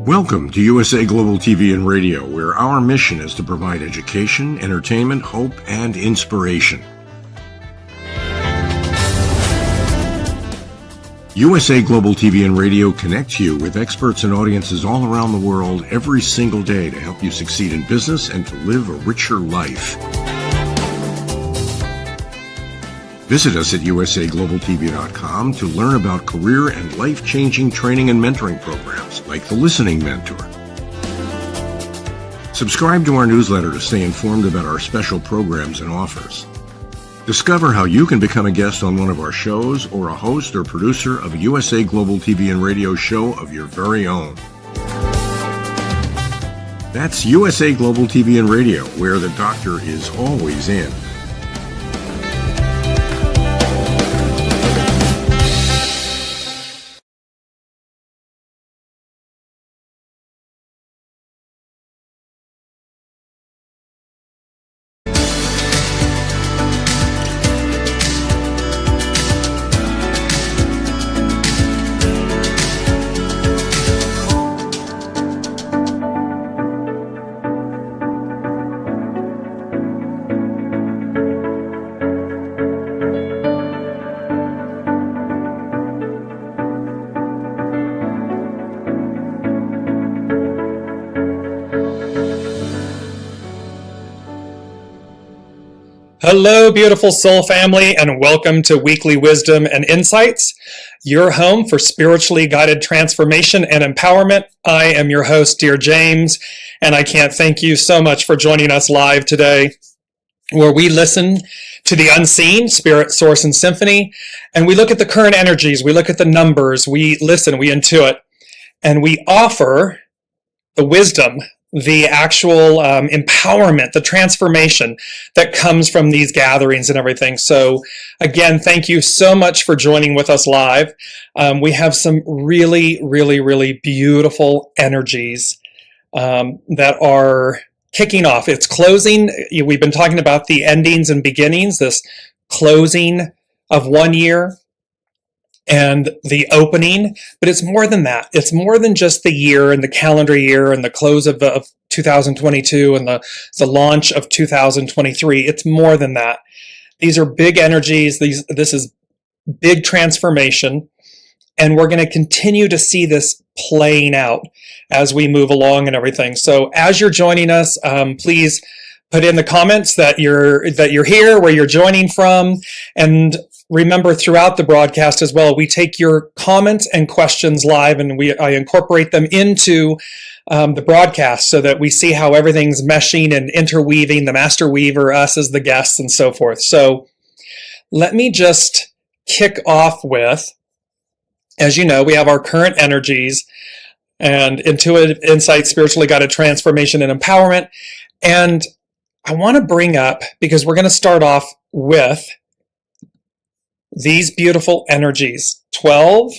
Welcome to USA Global TV and Radio, where our mission is to provide education, entertainment, hope, and inspiration. USA Global TV and Radio connects you with experts and audiences all around the world every single day to help you succeed in business and to live a richer life. Visit us at usaglobaltv.com to learn about career and life-changing training and mentoring programs like the Listening Mentor. Subscribe to our newsletter to stay informed about our special programs and offers. Discover how you can become a guest on one of our shows or a host or producer of a USA Global TV and Radio show of your very own. That's USA Global TV and Radio, where the doctor is always in. Hello, beautiful soul family, and welcome to Weekly Wisdom and Insights, your home for spiritually guided transformation and empowerment. I am your host, Dearjames, and I can't thank you so much for joining us live today, where we listen to the unseen, spirit, source, and symphony, and we look at the current energies, we look at the numbers, we listen, we intuit, and we offer the wisdom, the actual empowerment, the transformation that comes from these gatherings and everything. So again, thank you so much for joining with us live. We have some really, really, really beautiful energies that are kicking off. It's closing. We've been talking about the endings and beginnings, this closing of 1 year and the opening, but it's more than that. It's more than just the year and the calendar year and the close of 2022 and the launch of 2023. It's more than that. These are big energies. This is big transformation, and we're going to continue to see this playing out as we move along and everything. So as you're joining us, please put in the comments that you're here, where you're joining from, and remember, throughout the broadcast as well, we take your comments and questions live, and I incorporate them into the broadcast so that we see how everything's meshing and interweaving, the master weaver, us as the guests, and so forth. So let me just kick off with, as you know, we have our current energies and intuitive insight, spiritually guided transformation and empowerment. And I want to bring up, because we're going to start off with these beautiful energies, 12,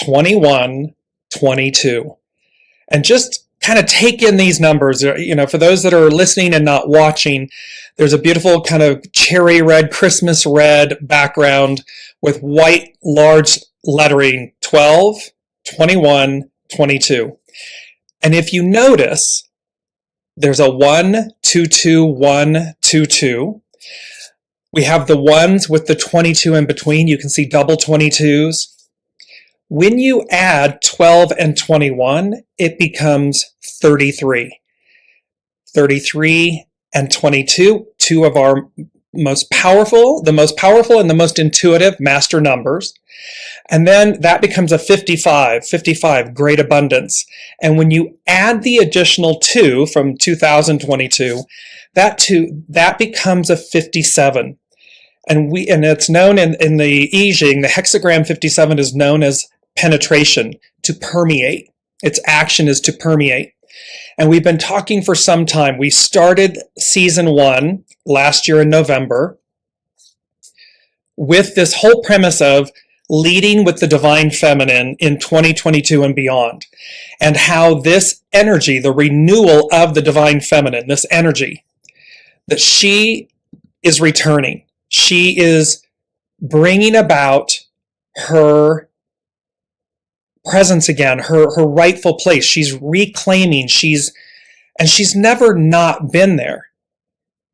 21, 22. And just kind of take in these numbers. For those that are listening and not watching, there's a beautiful kind of cherry red, Christmas red background with white large lettering, 12, 21, 22. And if you notice, there's a 1, 2, 2, 1, 2, 2. We have the ones with the 22 in between. You can see double 22s. When you add 12 and 21, it becomes 33. 33 and 22, two of our the most powerful and the most intuitive master numbers. And then that becomes a 55, great abundance. And when you add the additional 2 from 2022, that becomes a 57. And it's known in the I Ching, the hexagram 57 is known as penetration, to permeate. Its action is to permeate. And we've been talking for some time. We started season 1 last year in November with this whole premise of leading with the divine feminine in 2022 and beyond, and how this energy, the renewal of the divine feminine, this energy, that she is returning. She is bringing about her presence again, her rightful place. She's reclaiming, she's never not been there.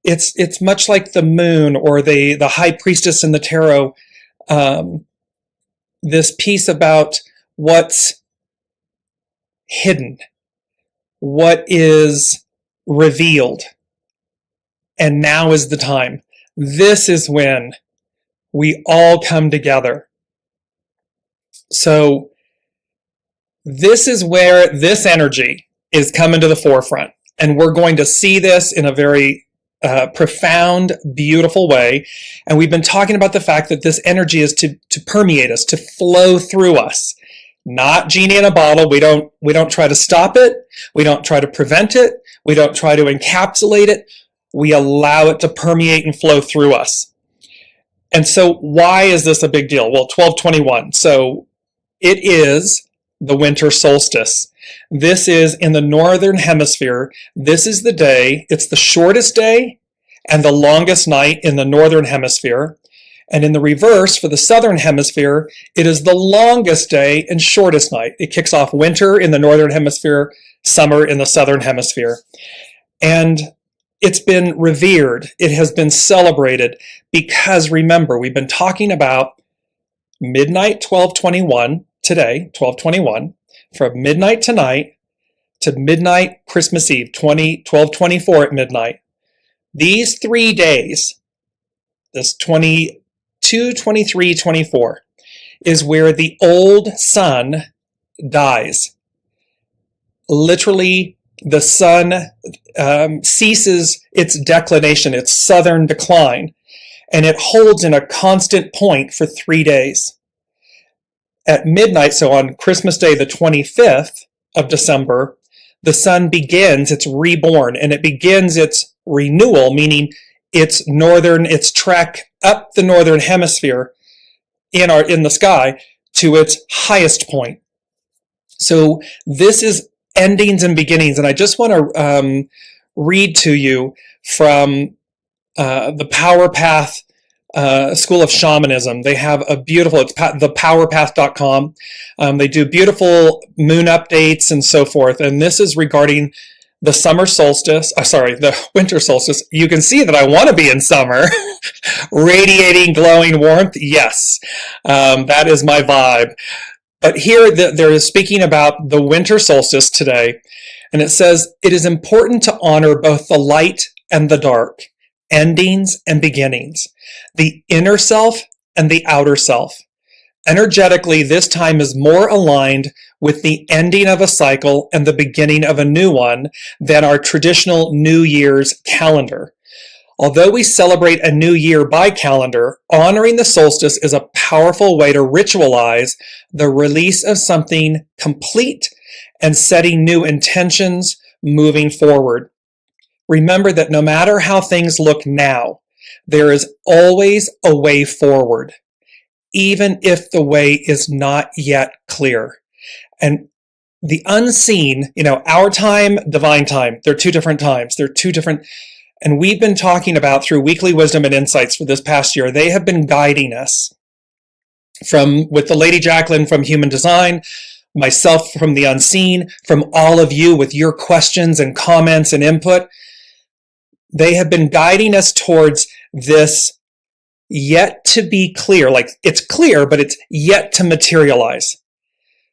It's much like the moon or the high priestess in the tarot, this piece about what's hidden, what is revealed. And now is the time. This is when we all come together. So this is where this energy is coming to the forefront. And we're going to see this in a very profound, beautiful way. And we've been talking about the fact that this energy is to permeate us, to flow through us. Not genie in a bottle. We don't try to stop it. We don't try to prevent it. We don't try to encapsulate it. We allow it to permeate and flow through us. And so why is this a big deal? Well, 12/21. So it is the winter solstice. This is in the northern hemisphere. This is the day. It's the shortest day and the longest night in the northern hemisphere. And in the reverse, for the southern hemisphere, it is the longest day and shortest night. It kicks off winter in the northern hemisphere, summer in the southern hemisphere. And it's been revered. It has been celebrated because, remember, we've been talking about midnight 12/21 today, 12/21, from midnight tonight to midnight Christmas Eve, 12/24 at midnight. These 3 days, this 22, 23, 24, is where the old sun dies. Literally, the sun ceases its declination, its southern decline, and it holds in a constant point for 3 days. At midnight, so on Christmas Day, the 25th of December, the sun begins, it's reborn, and it begins its renewal, meaning its trek up the northern hemisphere in the sky to its highest point. So this is endings and beginnings, and I just want to read to you from the Power Path School of Shamanism. They have a beautiful, it's thepowerpath.com. They do beautiful moon updates and so forth, and this is regarding the summer solstice, the winter solstice. You can see that I want to be in summer. Radiating, glowing warmth, yes, that is my vibe. But here they're speaking about the winter solstice today, and it says, it is important to honor both the light and the dark, endings and beginnings, the inner self and the outer self. Energetically, this time is more aligned with the ending of a cycle and the beginning of a new one than our traditional New Year's calendar. Although we celebrate a new year by calendar, honoring the solstice is a powerful way to ritualize the release of something complete and setting new intentions moving forward. Remember that no matter how things look now, there is always a way forward, even if the way is not yet clear. And the unseen, our time, divine time, they're two different times. They're two different. And we've been talking about through Weekly Wisdom and Insights for this past year, they have been guiding us with the Lady Jacqueline from Human Design, myself from the unseen, from all of you with your questions and comments and input. They have been guiding us towards this yet to be clear. Like, it's clear, but it's yet to materialize.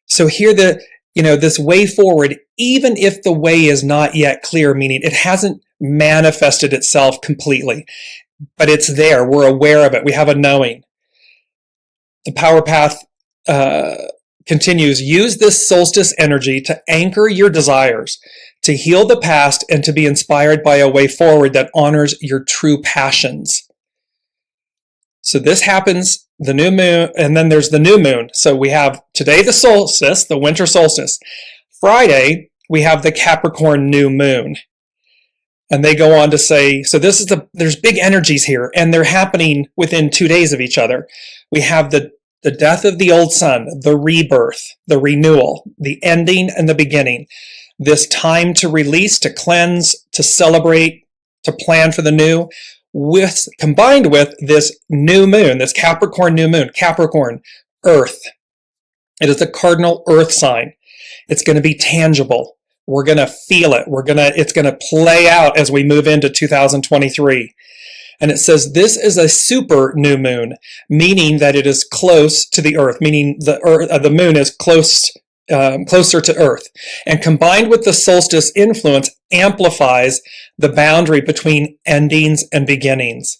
So here this way forward, even if the way is not yet clear, meaning it hasn't manifested itself completely, but it's there. We're aware of it. We have a knowing. The Power Path continues, use this solstice energy to anchor your desires, to heal the past, and to be inspired by a way forward that honors your true passions. So this happens, the new moon, and then there's the new moon. So we have today the solstice, the winter solstice. Friday, we have the Capricorn new moon. And they go on to say, so there's big energies here, and they're happening within 2 days of each other. We have the death of the old sun, the rebirth, the renewal, the ending and the beginning. This time to release, to cleanse, to celebrate, to plan for the new, combined with this new moon, this Capricorn new moon, Capricorn, earth, It is a cardinal earth sign. It's going to be tangible. We're going to feel it. It's going to play out as we move into 2023. And it says this is a super new moon, meaning that it is close to the earth, meaning the moon is closer to earth. And combined with the solstice influence amplifies the boundary between endings and beginnings.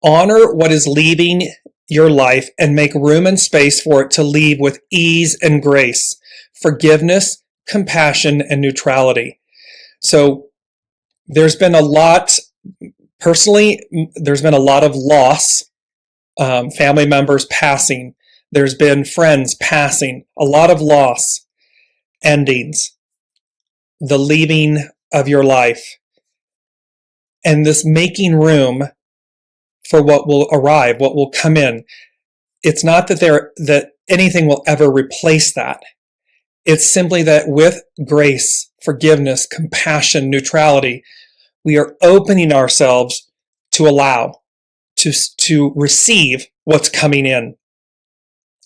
Honor what is leaving your life and make room and space for it to leave with ease and grace, forgiveness, compassion, and neutrality. So there's been a lot, personally, there's been a lot of loss, family members passing. There's been friends passing, a lot of loss, endings, the leaving of your life, and this making room for what will arrive, what will come in. It's not that anything will ever replace that. It's simply that with grace, forgiveness, compassion, neutrality, we are opening ourselves to allow, to receive what's coming in.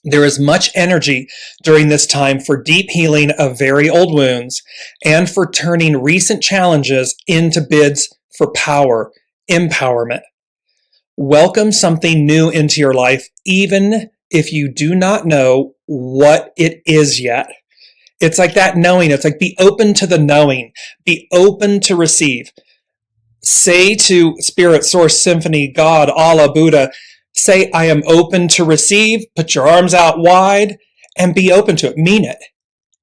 There is much energy during this time for deep healing of very old wounds and for turning recent challenges into bids for power, empowerment. Welcome something new into your life, even if you do not know what it is yet. It's like that knowing. It's like be open to the knowing. Be open to receive. Say to Spirit, Source, Symphony, God, Allah, Buddha, say, I am open to receive. Put your arms out wide and be open to it. Mean it.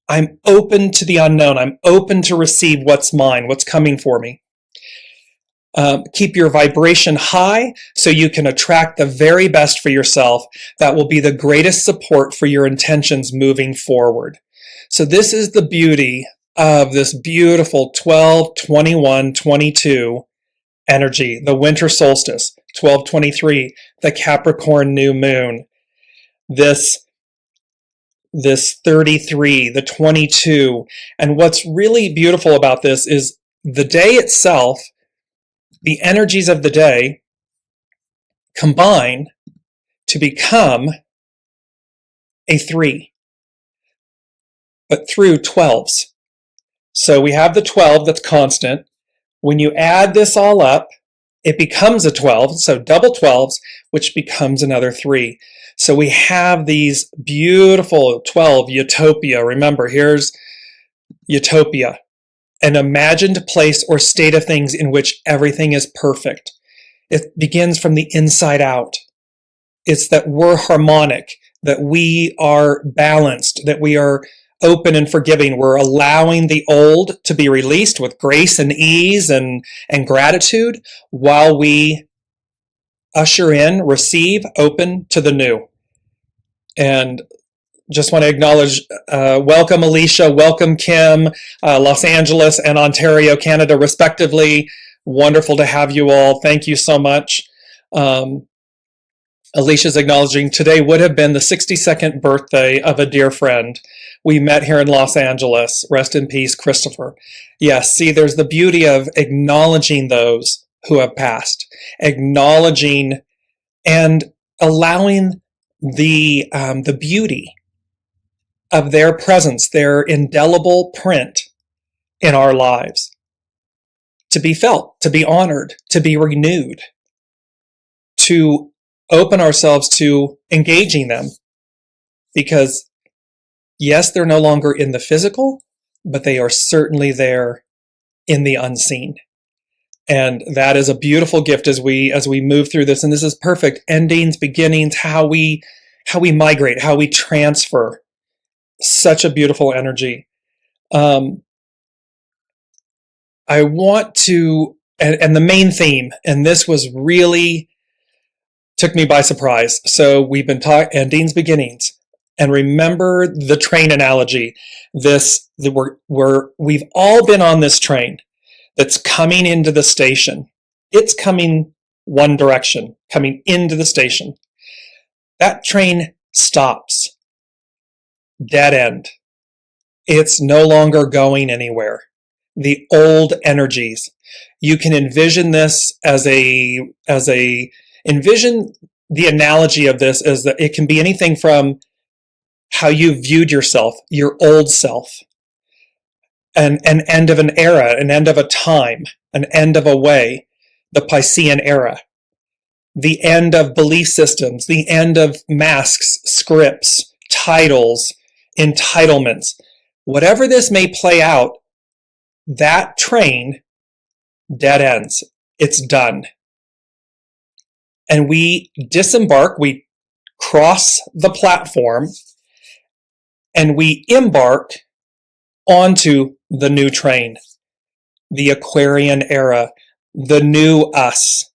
I'm open to the unknown. I'm open to receive what's mine, what's coming for me. Keep your vibration high so you can attract the very best for yourself. That will be the greatest support for your intentions moving forward. So this is the beauty of this beautiful 12/21/22 energy, the winter solstice, 12/23, the Capricorn new moon, this 33, the 22. And what's really beautiful about this is the day itself, the energies of the day combine to become a 3, but through 12s. So we have the 12 that's constant. When you add this all up, it becomes a 12, so double 12s, which becomes another 3. So we have these beautiful 12, utopia. Remember, here's utopia, an imagined place or state of things in which everything is perfect. It begins from the inside out. It's that we're harmonic, that we are balanced, that we are open and forgiving. We're allowing the old to be released with grace and ease and gratitude while we usher in, receive, open to the new. And just want to acknowledge, welcome Alicia, welcome Kim, Los Angeles and Ontario, Canada, respectively. Wonderful to have you all. Thank you so much. Alicia's acknowledging today would have been the 62nd birthday of a dear friend. We met here in Los Angeles. Rest in peace, Christopher. Yes, see, there's the beauty of acknowledging those who have passed, acknowledging and allowing the beauty of their presence, their indelible print in our lives, to be felt, to be honored, to be renewed, to open ourselves to engaging them. Because yes, they're no longer in the physical, but they are certainly there in the unseen. And that is a beautiful gift as we move through this. And this is perfect. Endings, beginnings, how we migrate, how we transfer. Such a beautiful energy. I want to, and the main theme, and this was really took me by surprise. So we've been talking endings, beginnings, and remember the train analogy. We've all been on this train that's coming into the station. It's coming one direction, coming into the station. That train stops. Dead end. It's no longer going anywhere. The old energies. You can envision this envision the analogy of this as that it can be anything from how you viewed yourself, your old self, an end of an era, an end of a time, an end of a way, the Piscean era, the end of belief systems, the end of masks, scripts, titles, entitlements. Whatever this may play out, that train dead ends. It's done. And we disembark, we cross the platform, and we embark onto the new train, the Aquarian era, the new us,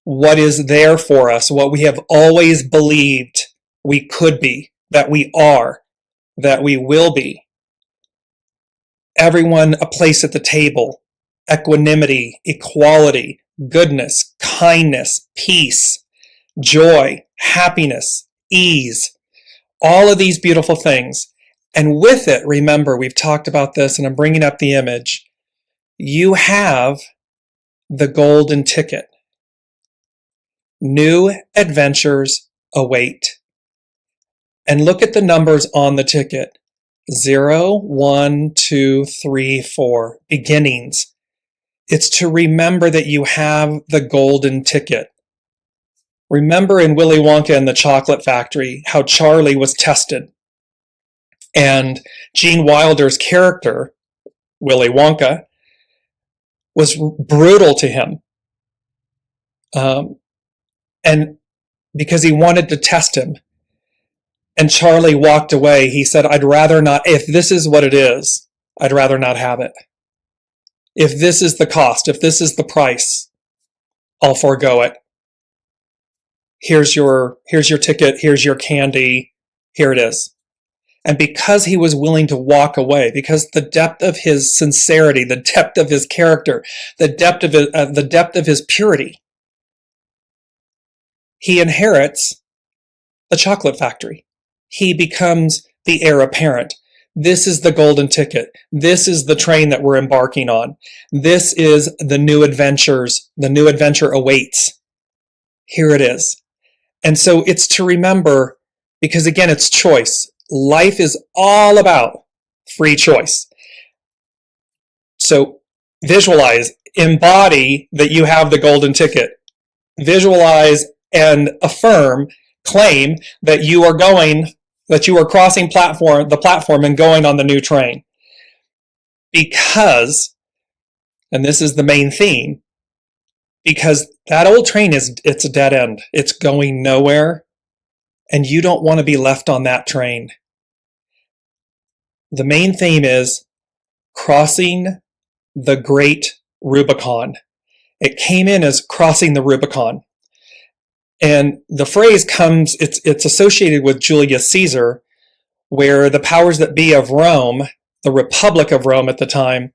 what is there for us, what we have always believed we could be, that we are, that we will be. Everyone a place at the table, equanimity, equality, goodness, kindness, peace, joy, happiness, ease, all of these beautiful things. And with it, remember, we've talked about this, and I'm bringing up the image. You have the golden ticket. New adventures await. And look at the numbers on the ticket. 0, 1, 2, 3, 4. Beginnings. It's to remember that you have the golden ticket. Remember in Willy Wonka and the Chocolate Factory how Charlie was tested. And Gene Wilder's character, Willy Wonka, was brutal to him. And because he wanted to test him. And Charlie walked away. He said, I'd rather not, if this is what it is, I'd rather not have it. If this is the cost, if this is the price, I'll forego it. Here's your ticket, here's your candy, here it is. And because he was willing to walk away, because the depth of his sincerity, the depth of his character, the depth of his purity, he inherits the chocolate factory. He becomes the heir apparent. This is the golden ticket. This is the train that we're embarking on. This is the new adventures. The new adventure awaits. Here it is. And so it's to remember, because again, it's choice. Life is all about free choice. So visualize, embody that you have the golden ticket. Visualize and affirm, claim that you are crossing the platform and going on the new train. Because, and this is the main theme, because that old train it's a dead end. It's going nowhere. And you don't want to be left on that train. The main theme is crossing the great Rubicon. It came in as crossing the Rubicon. And the phrase comes, it's associated with Julius Caesar, where the powers that be of Rome, the Republic of Rome at the time,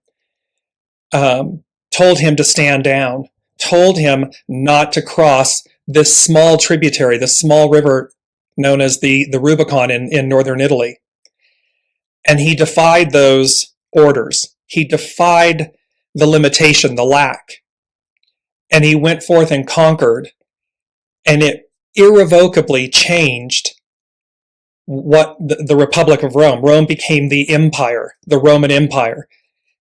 told him to stand down, told him not to cross this small tributary, this small river known as the Rubicon in northern Italy. And he defied those orders. He defied the limitation, the lack. And he went forth and conquered. And it irrevocably changed what the Republic of Rome. Rome became the empire, the Roman Empire.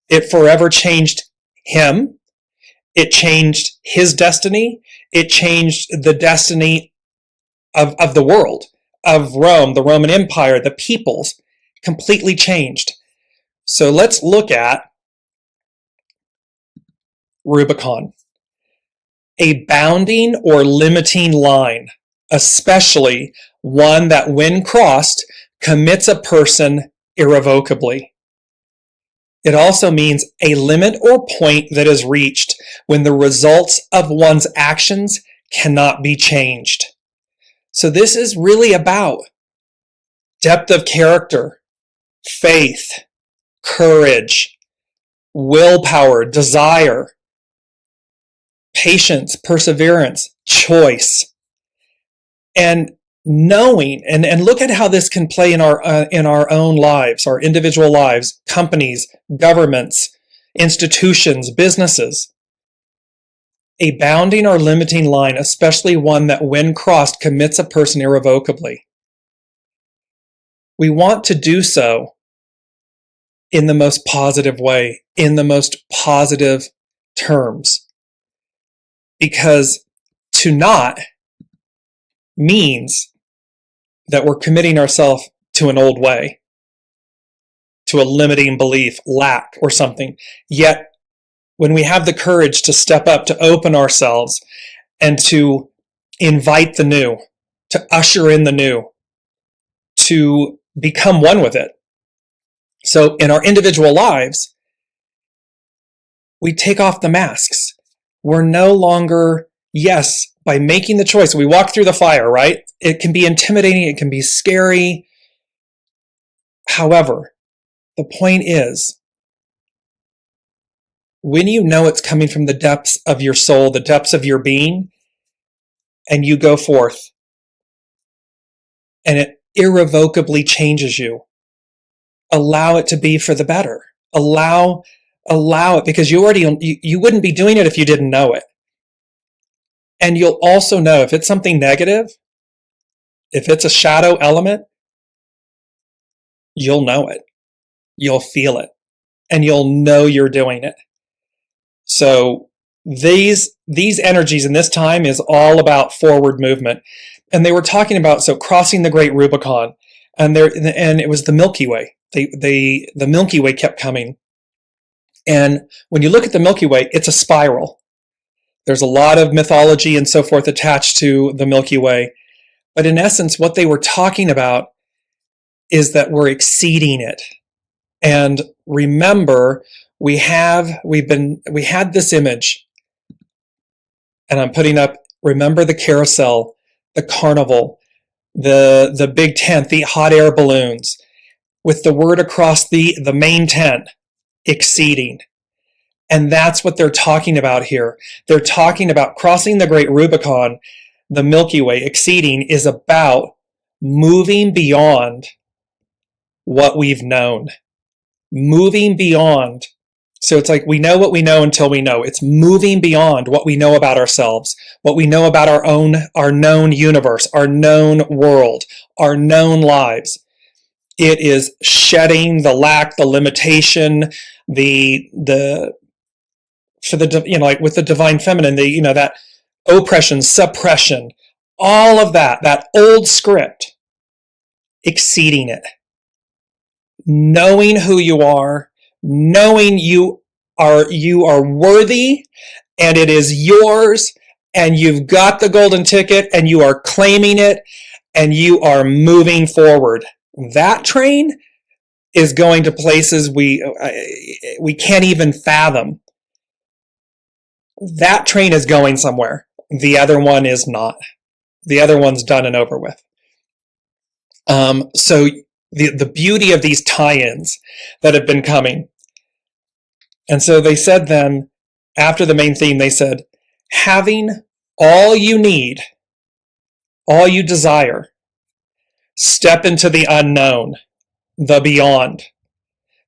It forever changed him. It changed his destiny. It changed the destiny of the world, of Rome, the Roman Empire, the peoples, completely changed. So let's look at Rubicon. A bounding or limiting line, especially one that when crossed commits a person irrevocably. It also means a limit or point that is reached when the results of one's actions cannot be changed. So this is really about depth of character, faith, courage, willpower, desire, patience, perseverance, choice, and knowing, and look at how this can play in our own lives, our individual lives, companies, governments, institutions, businesses. A bounding or limiting line, especially one that when crossed commits a person irrevocably. we want to do so in the most positive way, in the most positive terms. Because to not means that we're committing ourselves to an old way, to a limiting belief, lack, or something. Yet, when we have the courage to step up, to open ourselves, and to invite the new, to usher in the new, to become one with it. So in our individual lives, we take off the masks. We're no longer, yes, by making the choice, we walk through the fire, right? It can be intimidating, it can be scary. However, the point is, when you know it's coming from the depths of your soul, the depths of your being, and you go forth, and it irrevocably changes you, allow it to be for the better. Allow it, because you wouldn't be doing it if you didn't know it. And you'll also know if it's something negative, if it's a shadow element, you'll know it. You'll feel it. And you'll know you're doing it. So these energies in this time is all about forward movement. And they were talking about, so crossing the Great Rubicon, and it was the Milky Way. The Milky Way kept coming. And when you look at the Milky Way, it's a spiral. There's a lot of mythology and so forth attached to the Milky Way. But in essence, what they were talking about is that we're exceeding it. And remember, we had this image, and I'm putting up, remember the carousel, the carnival, the big tent, the hot air balloons, with the word across the main tent, exceeding. And that's what they're talking about here. They're talking about crossing the Great Rubicon, the Milky Way. Exceeding is about moving beyond what we've known. Moving beyond. So it's like we know what we know until we know. It's moving beyond what we know about ourselves, what we know about our known universe, our known world, our known lives. It is shedding the lack, the limitation, like with the divine feminine, that oppression, suppression, all of that old script, exceeding it. Knowing who you are, knowing you are worthy, and it is yours, and you've got the golden ticket, and you are claiming it, and you are moving forward. That train is going to places we can't even fathom. That train is going somewhere. The other one is not. The other one's done and over with. So the beauty of these tie-ins that have been coming. And so they said then, after the main theme, they said, having all you need, all you desire, step into the unknown, the beyond.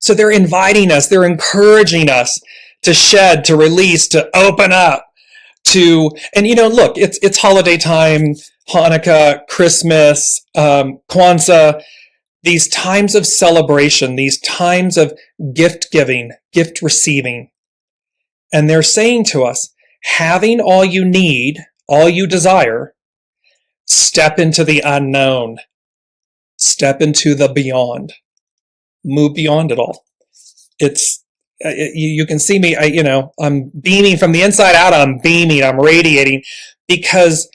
So they're inviting us, they're encouraging us to shed, to release, to open up, and look, it's holiday time, Hanukkah, Christmas, Kwanzaa, these times of celebration, these times of gift giving, gift receiving. And they're saying to us, having all you need, all you desire, step into the unknown, step into the beyond, move beyond it all. You can see me, I'm beaming from the inside out, I'm beaming, I'm radiating, because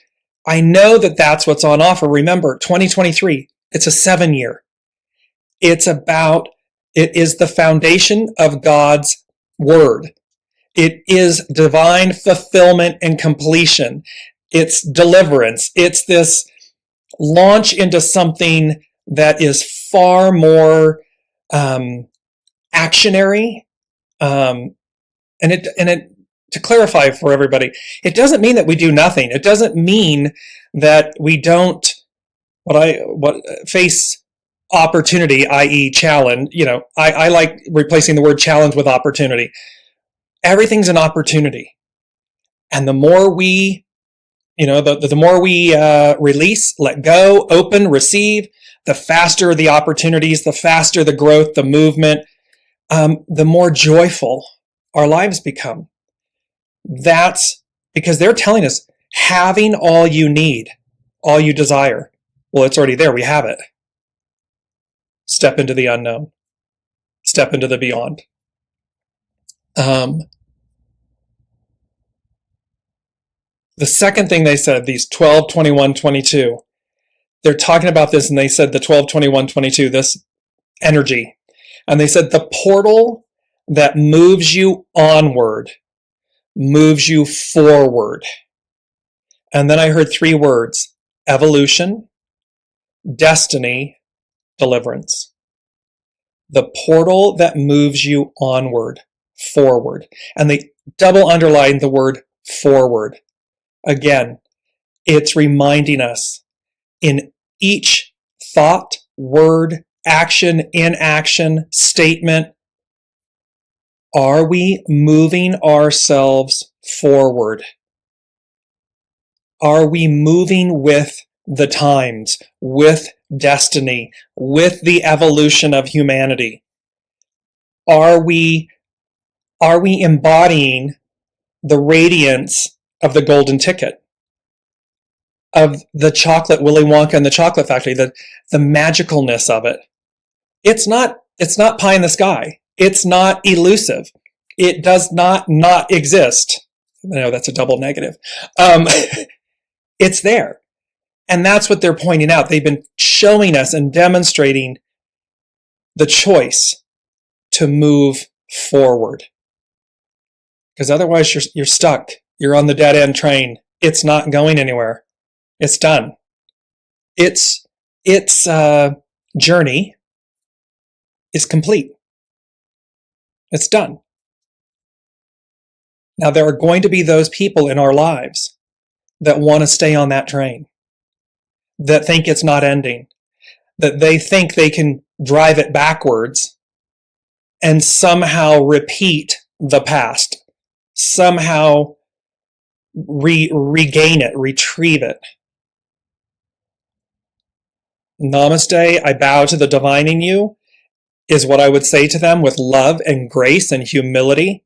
I know that that's what's on offer. Remember, 2023, it's a 7-year. It is the foundation of God's word. It is divine fulfillment and completion. It's deliverance. It's this launch into something that is far more actionary. To clarify for everybody, it doesn't mean that we do nothing. It doesn't mean that we don't face opportunity, i.e. challenge. I like replacing the word challenge with opportunity. Everything's an opportunity. And the more we, the more we release, let go, open, receive, the faster the opportunities, the faster the growth, the movement, the more joyful our lives become. That's because they're telling us having all you need, all you desire. Well, it's already there. We have it. Step into the unknown. Step into the beyond. The second thing they said, these 12, 21, 22, they're talking about this, and they said the 12, 21, 22, this energy. And they said the portal that moves you onward moves you forward. And then I heard three words: evolution, destiny, deliverance. The portal that moves you onward, forward. And they double underlined the word forward. Again, it's reminding us in each thought, word, action, inaction, statement, are we moving ourselves forward? Are we moving with the times, with destiny, with the evolution of humanity? Are we embodying the radiance of the golden ticket, of the chocolate, Willy Wonka and the Chocolate Factory, the magicalness of it? It's not pie in the sky. It's not elusive. It does not exist. No, that's a double negative. It's there. And that's what they're pointing out. They've been showing us and demonstrating the choice to move forward. Because otherwise you're stuck. You're on the dead end train. It's not going anywhere. It's done. Its journey is complete. It's done. Now, there are going to be those people in our lives that want to stay on that train, that think it's not ending, that they think they can drive it backwards and somehow repeat the past, somehow regain it, retrieve it. Namaste, I bow to the divine in you, is what I would say to them with love and grace and humility.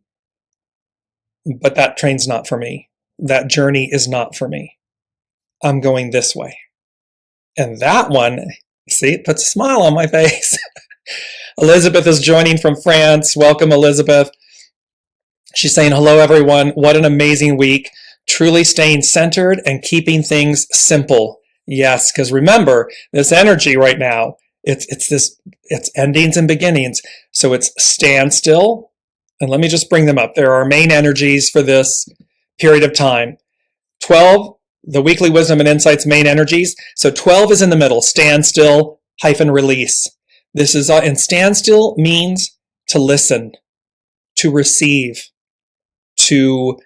But that train's not for me. That journey is not for me. I'm going this way. And that one, see, it puts a smile on my face. Elizabeth is joining from France. Welcome, Elizabeth. She's saying, hello, everyone. What an amazing week. Truly staying centered and keeping things simple. Yes, because remember, this energy right now, it's endings and beginnings. So it's stand still. And let me just bring them up. There are main energies for this period of time. 12, the weekly wisdom and insights main energies. So 12 is in the middle, stand still - release. This is, and stand still means to listen, to receive, to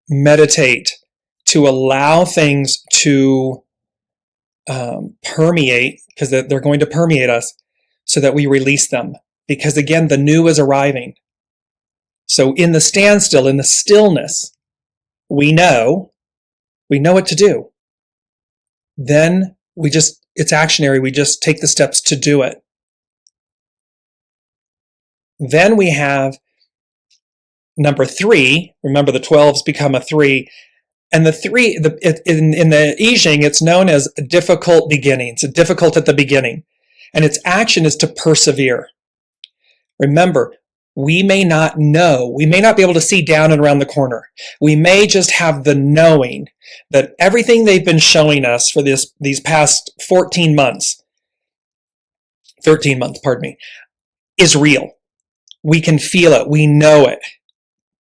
meditate, to allow things to permeate, because they're going to permeate us, so that we release them. Because again, the new is arriving. So in the standstill, in the stillness, we know what to do. Then it's actionary. We just take the steps to do it. Then we have number 3. Remember, the 12s become a 3. And the 3, in the I Ching, it's known as difficult beginnings, difficult at the beginning. And its action is to persevere. Remember, we may not know, we may not be able to see down and around the corner. We may just have the knowing that everything they've been showing us for these past 13 months, is real. We can feel it. We know it.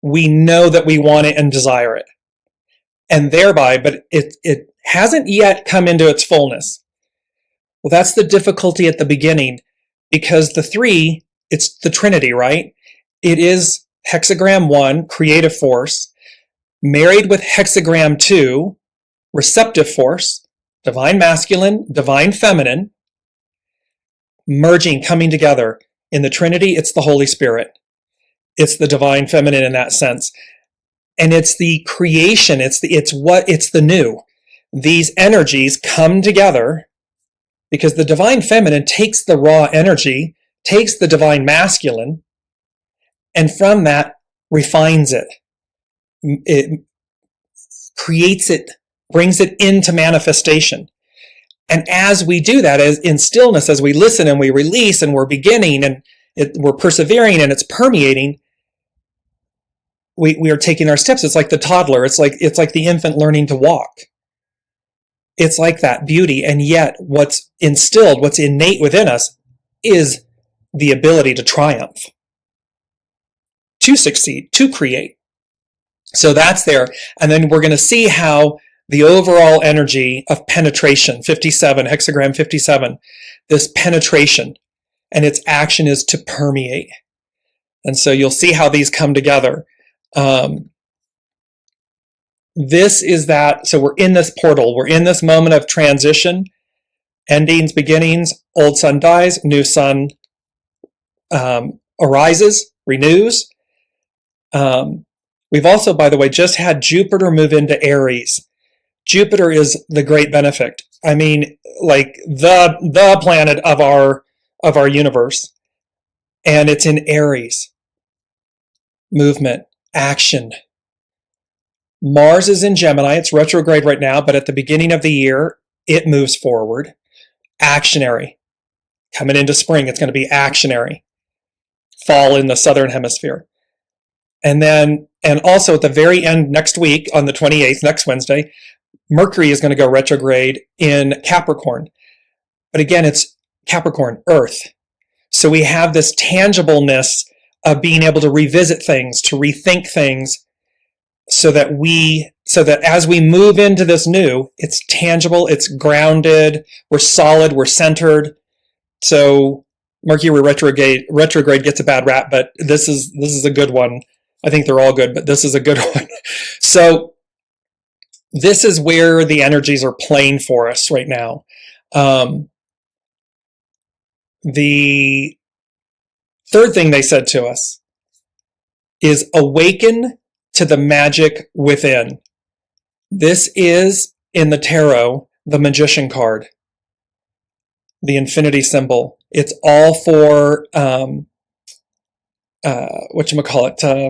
We know that we want it and desire it. And thereby, but it hasn't yet come into its fullness. Well, that's the difficulty at the beginning, because the 3, it's the Trinity, right? It is hexagram 1, creative force, married with hexagram 2, receptive force, divine masculine, divine feminine, merging, coming together. In the Trinity, it's the Holy Spirit. It's the divine feminine in that sense. And it's the creation, it's the new. These energies come together because the divine feminine takes the raw energy, takes the divine masculine, and from that refines it. It creates it, brings it into manifestation. And as we do that, as in stillness, as we listen and we release and we're beginning and we're persevering and it's permeating, we are taking our steps. It's like the toddler. It's like the infant learning to walk. It's like that beauty. And yet what's instilled, what's innate within us is the ability to triumph, to succeed, to create. So that's there. And then we're going to see how the overall energy of penetration, 57, hexagram 57, this penetration and its action is to permeate. And so you'll see how these come together. This is that, so we're in this portal, we're in this moment of transition, endings, beginnings, old sun dies, new sun arises, renews. We've also, by the way, just had Jupiter move into Aries. Jupiter is the great benefic. I mean, like the planet of our universe. And it's in Aries. Movement, action. Mars is in Gemini. It's retrograde right now, but at the beginning of the year, it moves forward. Actionary. Coming into spring, it's going to be actionary. Fall in the southern hemisphere. And also at the very end next week, on the 28th, next Wednesday, Mercury is going to go retrograde in Capricorn. But again, it's Capricorn, Earth. So we have this tangibleness of being able to revisit things, to rethink things, so that as we move into this new, it's tangible, it's grounded, we're solid, we're centered. So Mercury retrograde gets a bad rap, but this is a good one. I think they're all good, but this is a good one. So this is where the energies are playing for us right now. The third thing they said to us is awaken to the magic within. This is, in the tarot, the magician card, the infinity symbol. It's all for,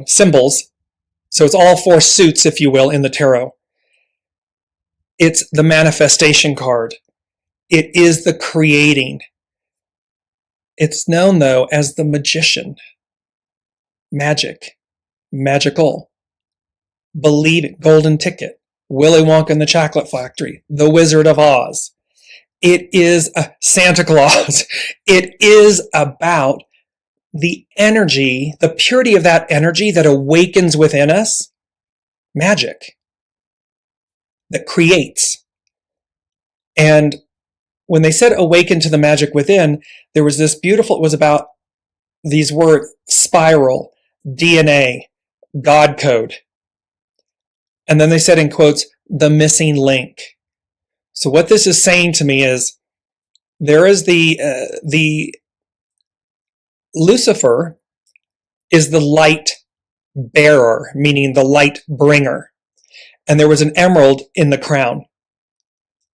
symbols. So it's all four suits, if you will, in the tarot. It's the manifestation card. It is the creating. It's known, though, as the magician. Magic. Magical. Believe, golden ticket. Willy Wonka and the Chocolate Factory. The Wizard of Oz. It is Santa Claus. It is about the energy, the purity of that energy that awakens within us. Magic. That creates. And when they said awaken to the magic within, there was this beautiful, it was about these words, spiral, DNA, God code. And then they said in quotes, the missing link. So what this is saying to me is, there is the Lucifer is the light bearer, meaning the light bringer. And there was an emerald in the crown.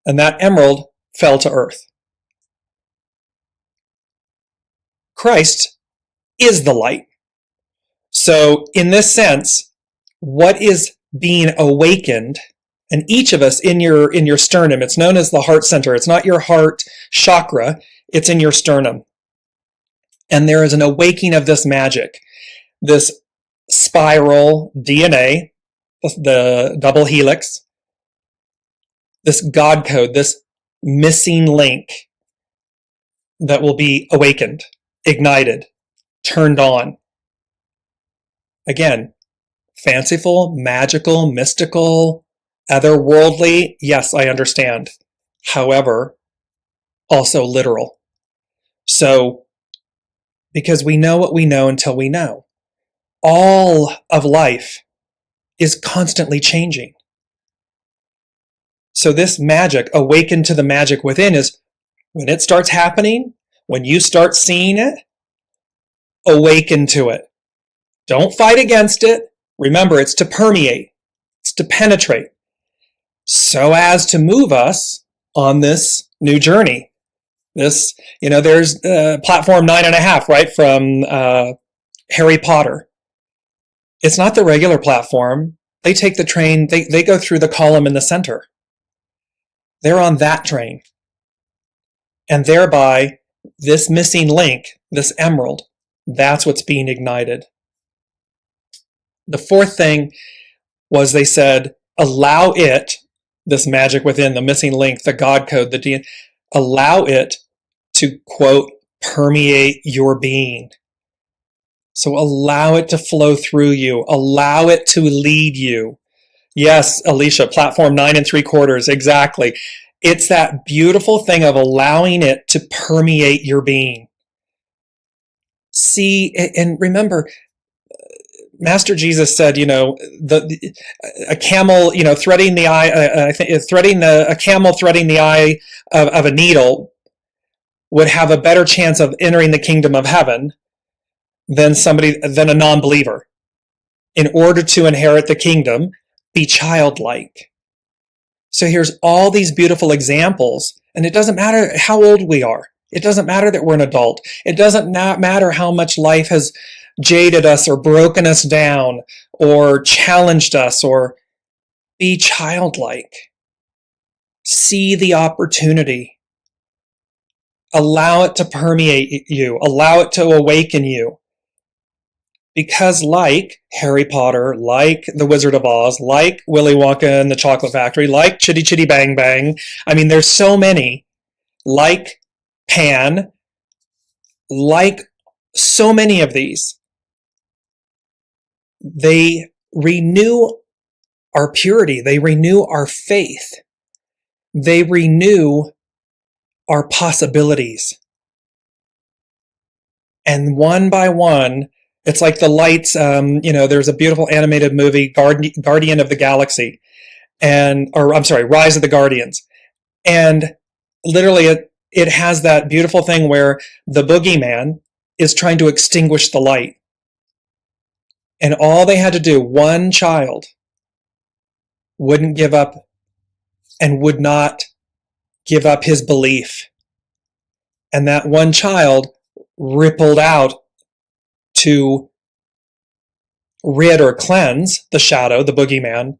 And that emerald fell to earth. Christ is the light. So in this sense, what is being awakened, and each of us in your sternum, it's known as the heart center. It's not your heart chakra, it's in your sternum. And there is an awakening of this magic, this spiral DNA, the double helix, this God code, this missing link that will be awakened, ignited, turned on. Again, fanciful, magical, mystical, otherworldly. Yes, I understand. However, also literal. So, because we know what we know until we know. All of life is constantly changing. So this magic, awaken to the magic within, is when it starts happening, when you start seeing it, awaken to it. Don't fight against it. Remember, it's to permeate. It's to penetrate. So as to move us on this new journey. This, there's platform 9.5, right, from Harry Potter. It's not the regular platform. They take the train, they go through the column in the center. They're on that train. And thereby, this missing link, this emerald, that's what's being ignited. The fourth thing was they said, allow it, this magic within, the missing link, the God code, the DNA, allow it to, quote, permeate your being. So allow it to flow through you. Allow it to lead you. Yes, Alicia, platform 9.75, exactly. It's that beautiful thing of allowing it to permeate your being. See, and remember, Master Jesus said, a camel, threading the eye, a camel threading the eye of a needle would have a better chance of entering the kingdom of heaven than a non-believer. In order to inherit the kingdom, be childlike. So here's all these beautiful examples, and it doesn't matter how old we are. It doesn't matter that we're an adult. It doesn't matter how much life has jaded us or broken us down or challenged us, or be childlike. See the opportunity. Allow it to permeate you. Allow it to awaken you. Because like Harry Potter, like The Wizard of Oz, like Willy Wonka and the Chocolate Factory, like Chitty Chitty Bang Bang, there's so many, like Pan, like so many of these, they renew our purity, they renew our faith, they renew our possibilities. And one by one, it's like the lights, there's a beautiful animated movie, Guardian of the Galaxy, Rise of the Guardians. And literally it has that beautiful thing where the boogeyman is trying to extinguish the light. And all they had to do, one child wouldn't give up and would not give up his belief. And that one child rippled out to rid or cleanse the shadow, the boogeyman,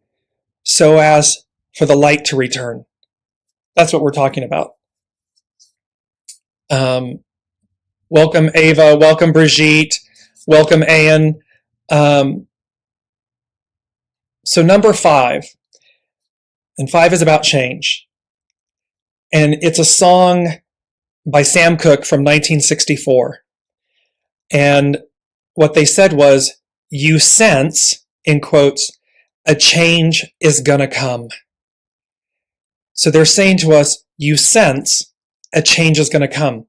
so as for the light to return. That's what we're talking about. Welcome, Ava. Welcome, Brigitte. Welcome, Anne. So number 5, and 5 is about change. And it's a song by Sam Cooke from 1964. And what they said was, you sense, in quotes, a change is gonna come. So they're saying to us, you sense a change is gonna come.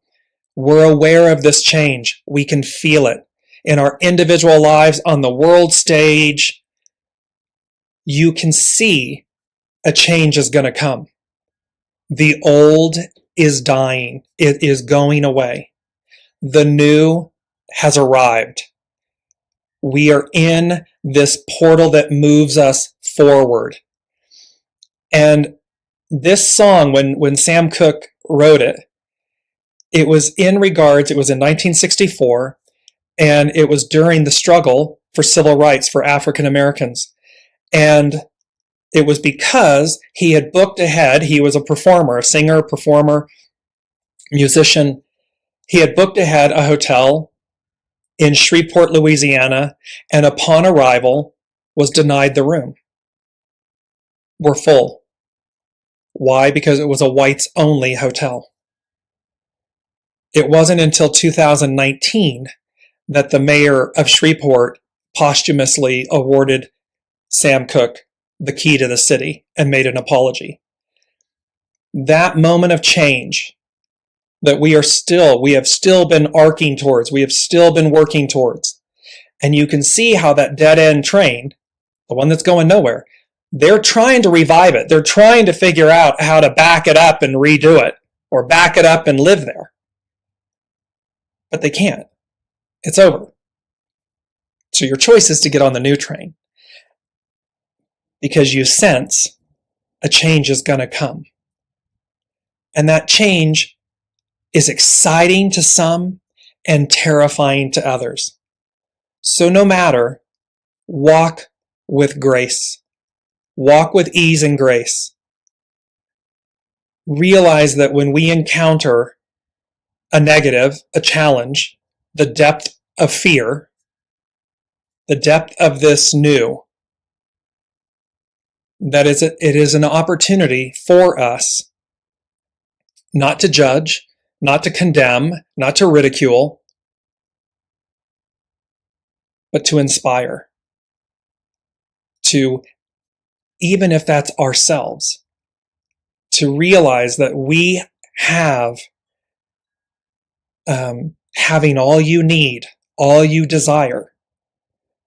We're aware of this change. We can feel it in our individual lives, on the world stage. You can see a change is gonna come. The old is dying. It is going away. The new has arrived. We are in this portal that moves us forward. And this song, when Sam Cooke wrote it, it was in 1964, and it was during the struggle for civil rights for African Americans. And it was because he had booked ahead. He was a performer, a singer, performer, musician. He had booked ahead a hotel in Shreveport, Louisiana, and upon arrival was denied the room. We're full. Why? Because it was a whites-only hotel. It wasn't until 2019 that the mayor of Shreveport posthumously awarded Sam Cooke the key to the city and made an apology. That moment of change that we have still been arcing towards, we have still been working towards. And you can see how that dead-end train, the one that's going nowhere, they're trying to revive it. They're trying to figure out how to back it up and redo it, or back it up and live there. But they can't. It's over. So your choice is to get on the new train, because you sense a change is going to come. And that change is exciting to some and terrifying to others. So no matter, walk with grace. Walk with ease and grace. Realize that when we encounter a negative, a challenge, the depth of fear, the depth of this new, that it is an opportunity for us not to judge, not to condemn, not to ridicule, but to inspire. To, even if that's ourselves, to realize that we have having all you need, all you desire.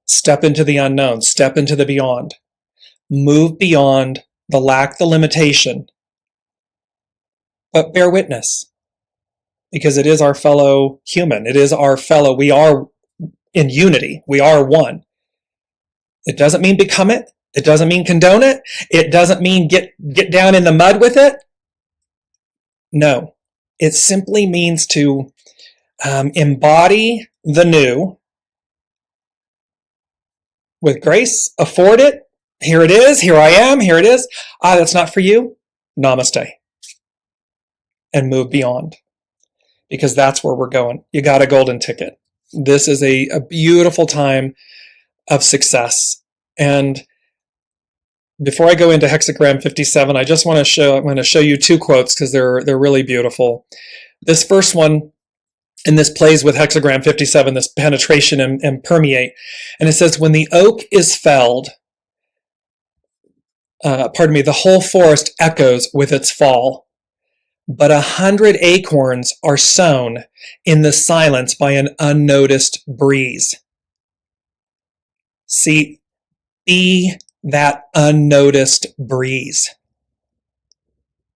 Step into the unknown, step into the beyond. Move beyond the lack, the limitation. But bear witness, because it is our fellow human. It is our fellow. We are in unity. We are one. It doesn't mean become it. It doesn't mean condone it. It doesn't mean get down in the mud with it. No, it simply means to embody the new with grace, afford it. Here it is. Here I am. Here it is. That's not for you. Namaste. And move beyond, because that's where we're going. You got a golden ticket. This is a beautiful time of success. And before I go into hexagram 57, I just want to show you two quotes because they're really beautiful. This first one, and this plays with hexagram 57, this penetration and permeate. And it says, when the oak is felled, the whole forest echoes with its fall. But 100 acorns are sown in the silence by an unnoticed breeze. See, be that unnoticed breeze.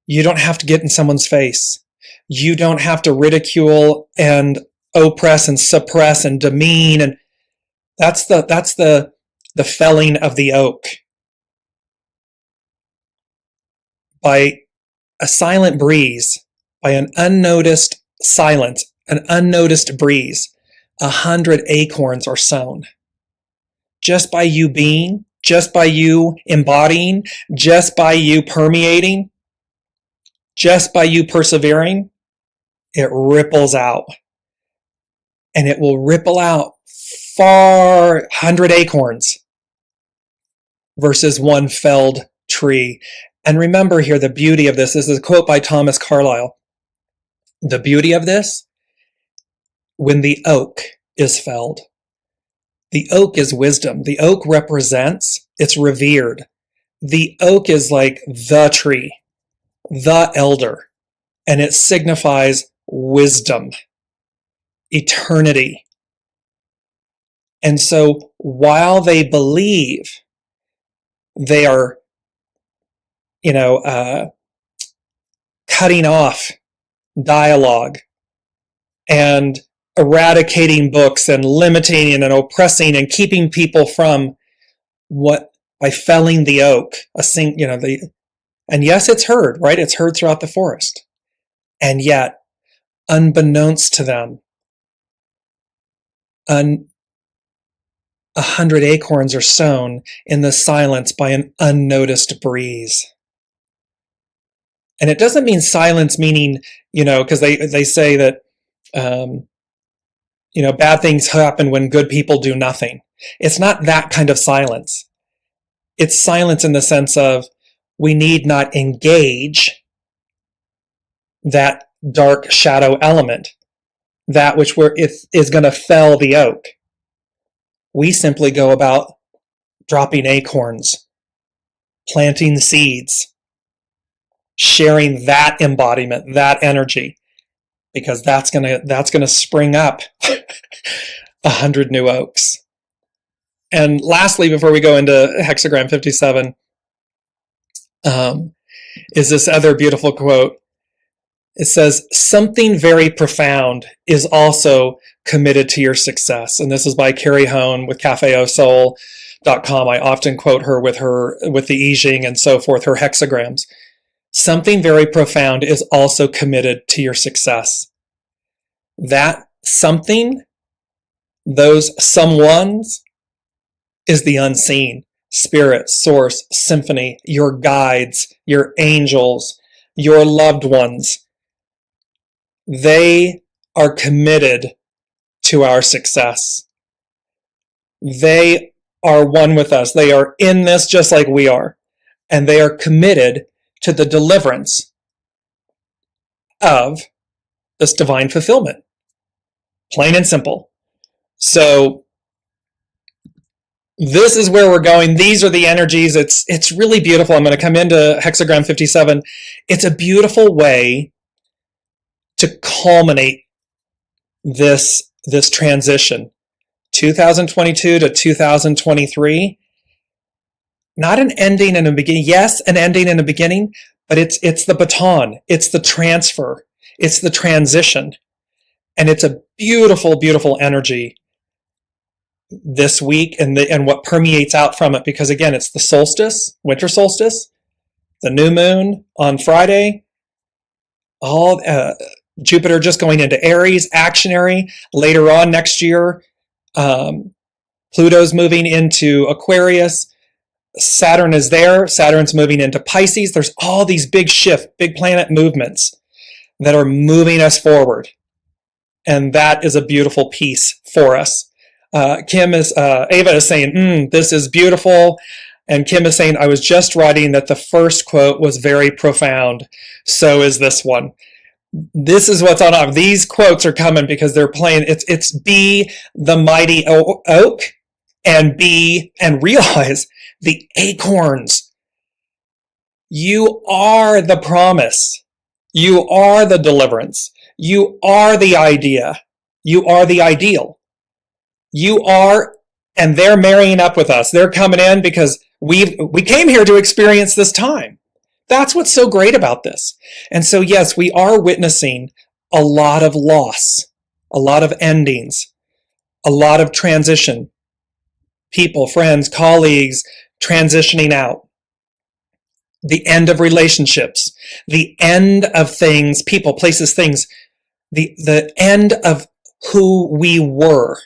You don't have to get in someone's face. You don't have to ridicule and oppress and suppress and demean. And that's the felling of the oak. By a silent breeze, by an unnoticed silence, an unnoticed breeze, 100 acorns are sown. Just by you being, just by you embodying, just by you permeating, just by you persevering, it ripples out. And it will ripple out far 100 acorns versus one felled tree. And remember here, the beauty of this is a quote by Thomas Carlyle. The beauty of this, when the oak is felled, the oak is wisdom. The oak represents, it's revered. The oak is like the tree, the elder, and it signifies wisdom, eternity. And so while they believe they are cutting off dialogue and eradicating books and limiting and oppressing and keeping people from what by felling the oak, and yes, it's heard, right? It's heard throughout the forest. And yet, unbeknownst to them, 100 acorns are sown in the silence by an unnoticed breeze. And it doesn't mean silence meaning, because they say that, bad things happen when good people do nothing. It's not that kind of silence. It's silence in the sense of we need not engage that dark shadow element, that which is going to fell the oak. We simply go about dropping acorns, planting seeds, sharing that embodiment, that energy, because that's gonna spring up 100 new oaks. And lastly, before we go into hexagram 57, is this other beautiful quote. It says, something very profound is also committed to your success. And this is by Carrie Hone with cafeosoul.com. I often quote her with the I Ching and so forth, her hexagrams. Something very profound is also committed to your success. That something, those someones, is the unseen. Spirit, source, symphony, your guides, your angels, your loved ones. They are committed to our success. They are one with us. They are in this just like we are. And they are committed to the deliverance of this divine fulfillment. Plain and simple. So this is where we're going. These are the energies. It's really beautiful. I'm going to come into hexagram 57. It's a beautiful way to culminate this transition. 2022 to 2023. Not an ending and a beginning. Yes, an ending and a beginning, but it's the baton. It's the transfer. It's the transition. And it's a beautiful, beautiful energy this week and what permeates out from it. Because again, it's the solstice, winter solstice, the new moon on Friday, all Jupiter just going into Aries, actionary. Later on next year, Pluto's moving into Aquarius. Saturn is there. Saturn's moving into Pisces. There's all these big big planet movements that are moving us forward. And that is a beautiful piece for us. Ava is saying, this is beautiful. And Kim is saying, I was just writing that the first quote was very profound. So is this one. This is what's on offer. These quotes are coming because they're playing. It's be the mighty oak and realize the acorns. You are the promise. You are the deliverance. You are the idea. You are the ideal. You are, and they're marrying up with us. They're coming in because we came here to experience this time. That's what's so great about this. And so, yes, we are witnessing a lot of loss, a lot of endings, a lot of transition. People, friends, colleagues transitioning out. The end of relationships, the end of things, people, places, things, the end of who we were,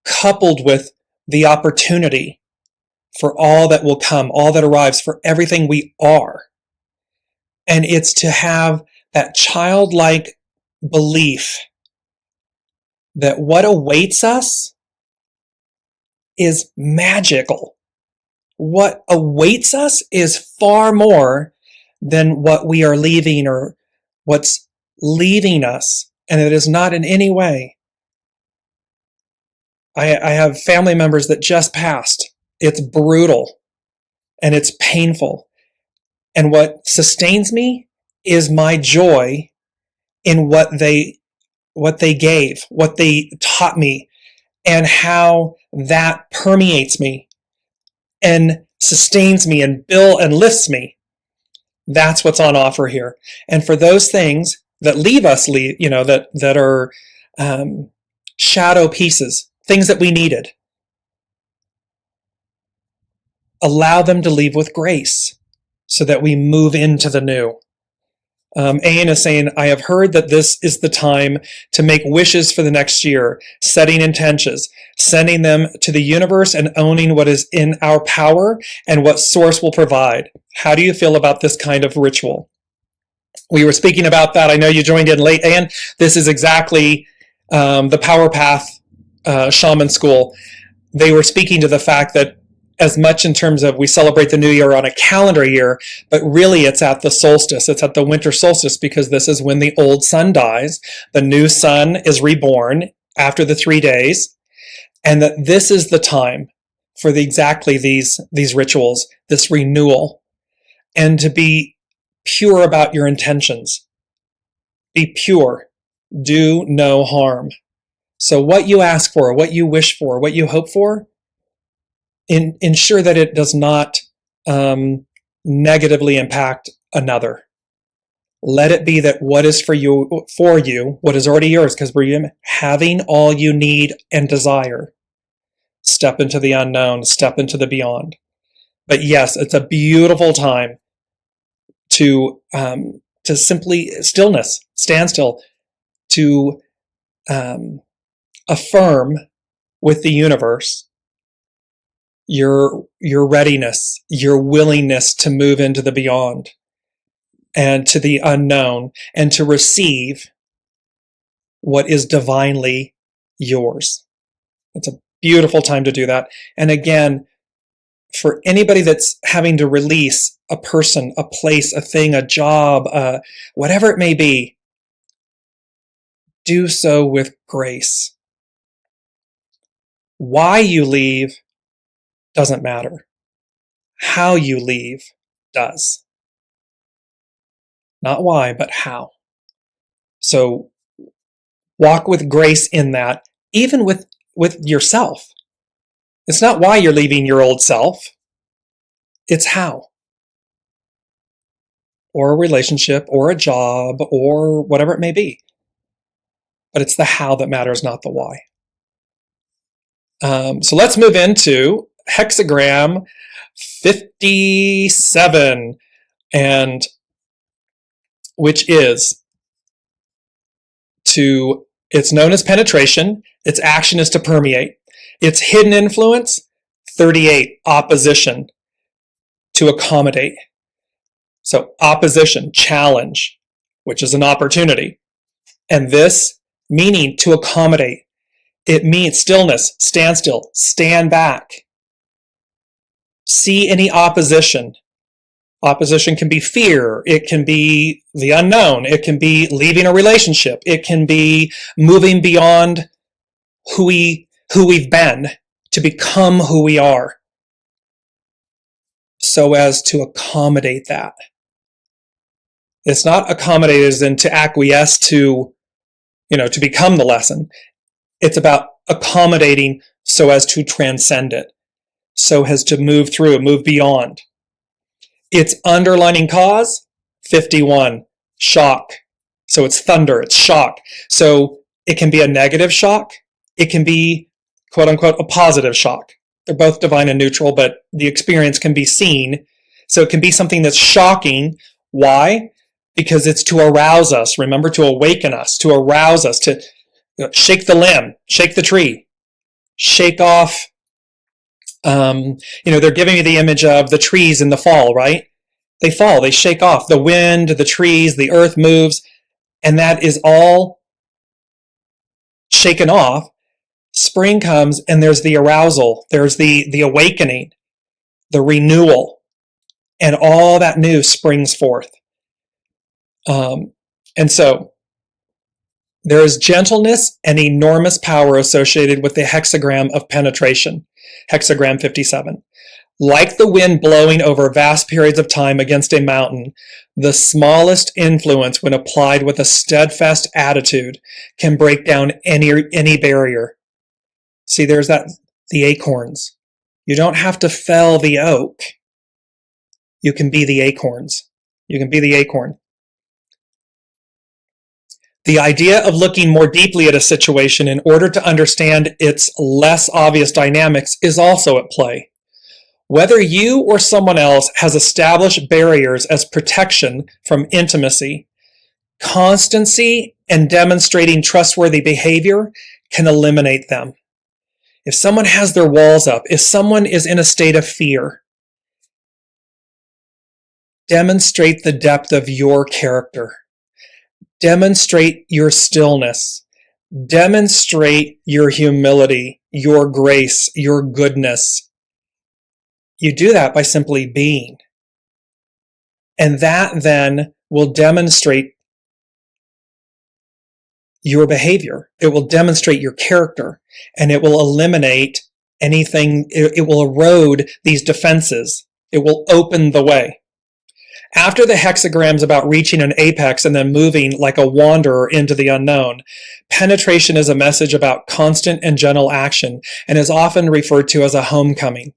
coupled with the opportunity for all that will come, all that arrives, for everything we are. And it's to have that childlike belief that what awaits us is magical. What awaits us is far more than what we are leaving or what's leaving us. And it is not in any way. I have family members that just passed. It's brutal and it's painful. And what sustains me is my joy in what they gave, what they taught me, and how that permeates me and sustains me and lifts me. That's what's on offer here. And for those things that leave us, that are shadow pieces, things that we needed, allow them to leave with grace so that we move into the new. Ayan is saying, I have heard that this is the time to make wishes for the next year, setting intentions, sending them to the universe and owning what is in our power and what source will provide. How do you feel about this kind of ritual? We were speaking about that. I know you joined in late, Ayan. This is exactly the Power Path Shaman School. They were speaking to the fact that as much in terms of we celebrate the new year on a calendar year, but really it's at the solstice. It's at the winter solstice because this is when the old sun dies. The new sun is reborn after the 3 days. And that this is the time for exactly these rituals, this renewal, and to be pure about your intentions. Be pure. Do no harm. So what you ask for, what you wish for, what you hope for, ensure that it does not negatively impact another. Let it be that what is for you, what is already yours, because we're having all you need and desire. Step into the unknown, step into the beyond. But yes, it's a beautiful time to to simply stillness, stand still, to affirm with the universe your readiness, your willingness to move into the beyond and to the unknown and to receive what is divinely yours. It's a beautiful time to do that. And again, for anybody that's having to release a person, a place, a thing, a job, whatever it may be, do so with grace. Why you leave doesn't matter. How you leave does. Not why, but how. So walk with grace in that, even with yourself. It's not why you're leaving your old self. It's how. Or a relationship, or a job, or whatever it may be. But it's the how that matters, not the why. So let's move into hexagram 57, and which is it's known as penetration. Its action is to permeate. Its hidden influence, 38, opposition, to accommodate. So opposition, challenge, which is an opportunity. And this meaning to accommodate. It means stillness, stand still, stand back. See any opposition. Opposition can be fear. It can be the unknown. It can be leaving a relationship. It can be moving beyond who we've been to become who we are, so as to accommodate that. It's not accommodate as in to acquiesce to become the lesson. It's about accommodating so as to transcend it, so as to move through, move beyond. Its underlining cause, 51, shock. So it's thunder, it's shock. So it can be a negative shock. It can be, quote unquote, a positive shock. They're both divine and neutral, but the experience can be seen. So it can be something that's shocking. Why? Because it's to arouse us. Remember, to awaken us, to arouse us, to shake the limb, shake the tree, shake off. They're giving me the image of the trees in the fall, right? They fall, they shake off. The wind, the trees, the earth moves, and that is all shaken off. Spring comes and there's the arousal, there's the awakening, the renewal, and all that new springs forth. And so there is gentleness and enormous power associated with the hexagram of penetration, hexagram 57. Like the wind blowing over vast periods of time against a mountain, the smallest influence, when applied with a steadfast attitude, can break down any barrier. See, there's the acorns. You don't have to fell the oak. You can be the acorns. You can be the acorn. The idea of looking more deeply at a situation in order to understand its less obvious dynamics is also at play. Whether you or someone else has established barriers as protection from intimacy, constancy and demonstrating trustworthy behavior can eliminate them. If someone has their walls up, if someone is in a state of fear, demonstrate the depth of your character. Demonstrate your stillness. Demonstrate your humility, your grace, your goodness. You do that by simply being. And that then will demonstrate your behavior. It will demonstrate your character, and it will eliminate anything. It will erode these defenses. It will open the way. After the hexagrams about reaching an apex and then moving like a wanderer into the unknown, penetration is a message about constant and gentle action and is often referred to as a homecoming.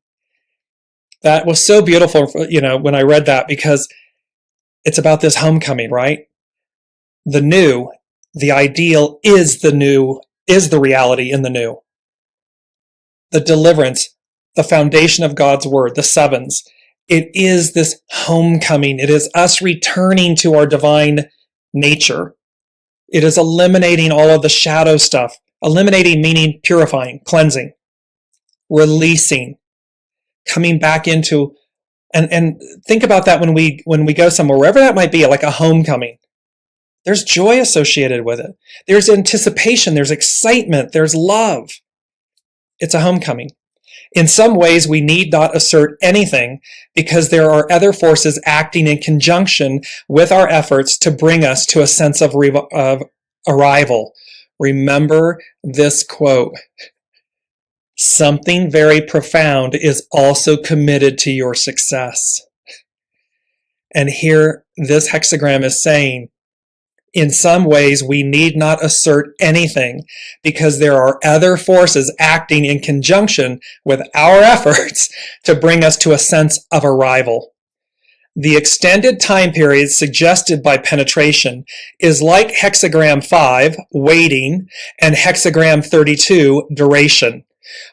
That was so beautiful, when I read that, because it's about this homecoming, right? The new, the ideal is the new, is the reality in the new. The deliverance, the foundation of God's word, the sevens, It is this homecoming. It is us returning to our divine nature. It is eliminating all of the shadow stuff. Eliminating meaning purifying, cleansing, releasing, coming back into, and think about that when we go somewhere, wherever that might be, like a homecoming. There's joy associated with it. There's anticipation, there's excitement, there's love. It's a homecoming. In some ways, we need not assert anything because there are other forces acting in conjunction with our efforts to bring us to a sense of arrival. Remember this quote. Something very profound is also committed to your success. And here, this hexagram is saying, in some ways, we need not assert anything because there are other forces acting in conjunction with our efforts to bring us to a sense of arrival. The extended time period suggested by penetration is like hexagram 5, waiting, and hexagram 32, duration,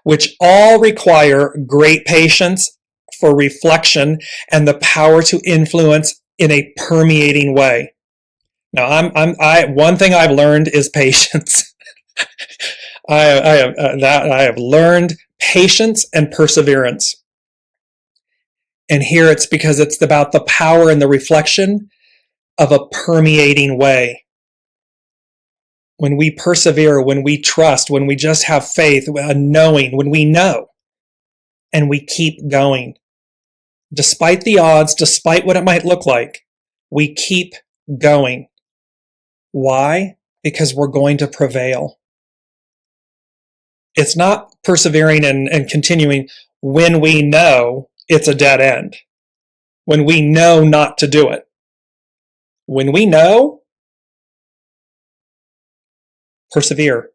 which all require great patience for reflection and the power to influence in a permeating way. Now, one thing I've learned is patience. I have learned patience and perseverance. And here it's because it's about the power and the reflection of a permeating way. When we persevere, when we trust, when we just have faith, a knowing, when we know, and we keep going. Despite the odds, despite what it might look like, we keep going. Why? Because we're going to prevail. It's not persevering and continuing when we know it's a dead end. When we know not to do it. When we know, persevere.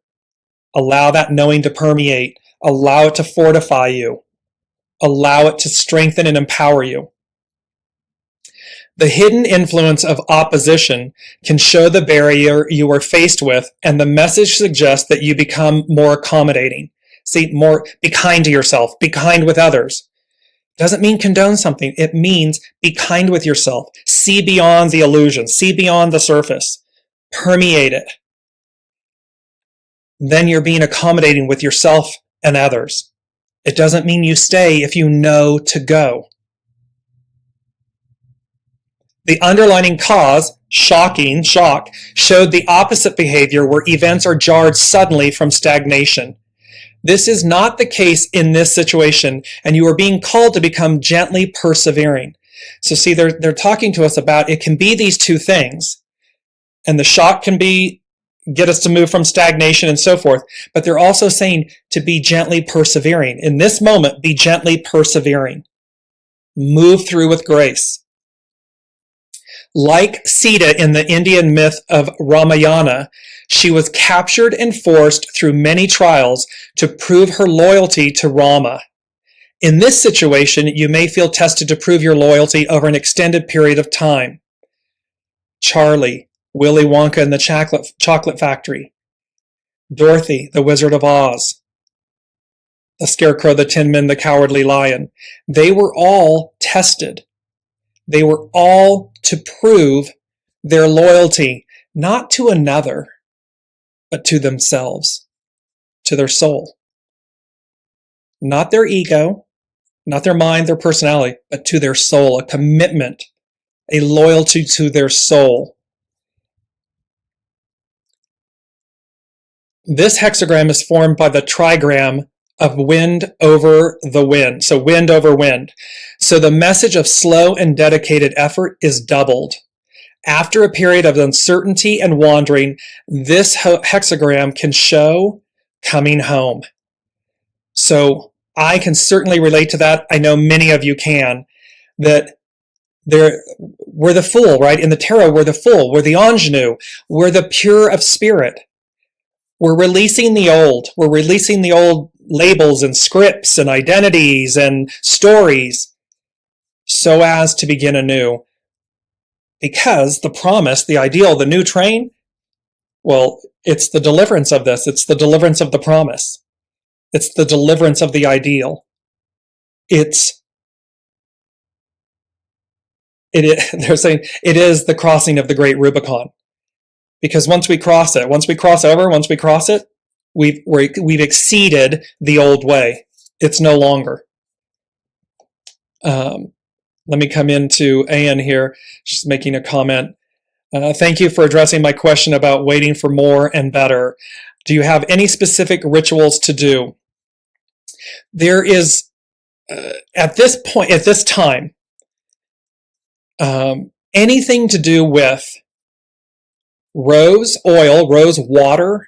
Allow that knowing to permeate. Allow it to fortify you. Allow it to strengthen and empower you. The hidden influence of opposition can show the barrier you are faced with, and the message suggests that you become more accommodating. See, be kind to yourself, be kind with others. Doesn't mean condone something. It means be kind with yourself. See beyond the illusion. See beyond the surface. Permeate it. Then you're being accommodating with yourself and others. It doesn't mean you stay if you know to go. The underlying cause, shock, showed the opposite behavior where events are jarred suddenly from stagnation. This is not the case in this situation, and you are being called to become gently persevering. So see, they're talking to us about it can be these two things, and the shock can be get us to move from stagnation and so forth, but they're also saying to be gently persevering. In this moment, be gently persevering. Move through with grace. Like Sita in the Indian myth of Ramayana, she was captured and forced through many trials to prove her loyalty to Rama. In this situation, you may feel tested to prove your loyalty over an extended period of time. Charlie, Willy Wonka and the Chocolate Factory. Dorothy, the Wizard of Oz. The Scarecrow, the Tin Man, the Cowardly Lion. They were all tested. They were all to prove their loyalty, not to another, but to themselves, to their soul. Not their ego, not their mind, their personality, but to their soul, a commitment, a loyalty to their soul. This hexagram is formed by the trigram of wind over the wind. So wind over wind. So the message of slow and dedicated effort is doubled. After a period of uncertainty and wandering, this hexagram can show coming home. So I can certainly relate to that. I know many of you can. That we're the fool, right? In the tarot, we're the fool. We're the ingenue. We're the pure of spirit. We're releasing the old. We're releasing the old labels and scripts and identities and stories so as to begin anew. Because the promise, the ideal, the new train, well, it's the deliverance of this. It's the deliverance of the promise. It's the deliverance of the ideal. It's they're saying it is the crossing of the Great Rubicon. Because once we cross it, once we cross it, we've exceeded the old way. It's no longer. Let me come into Anne here. She's making a comment. Thank you for addressing my question about waiting for more and better. Do you have any specific rituals to do? There is, at this time, anything to do with rose oil, rose water,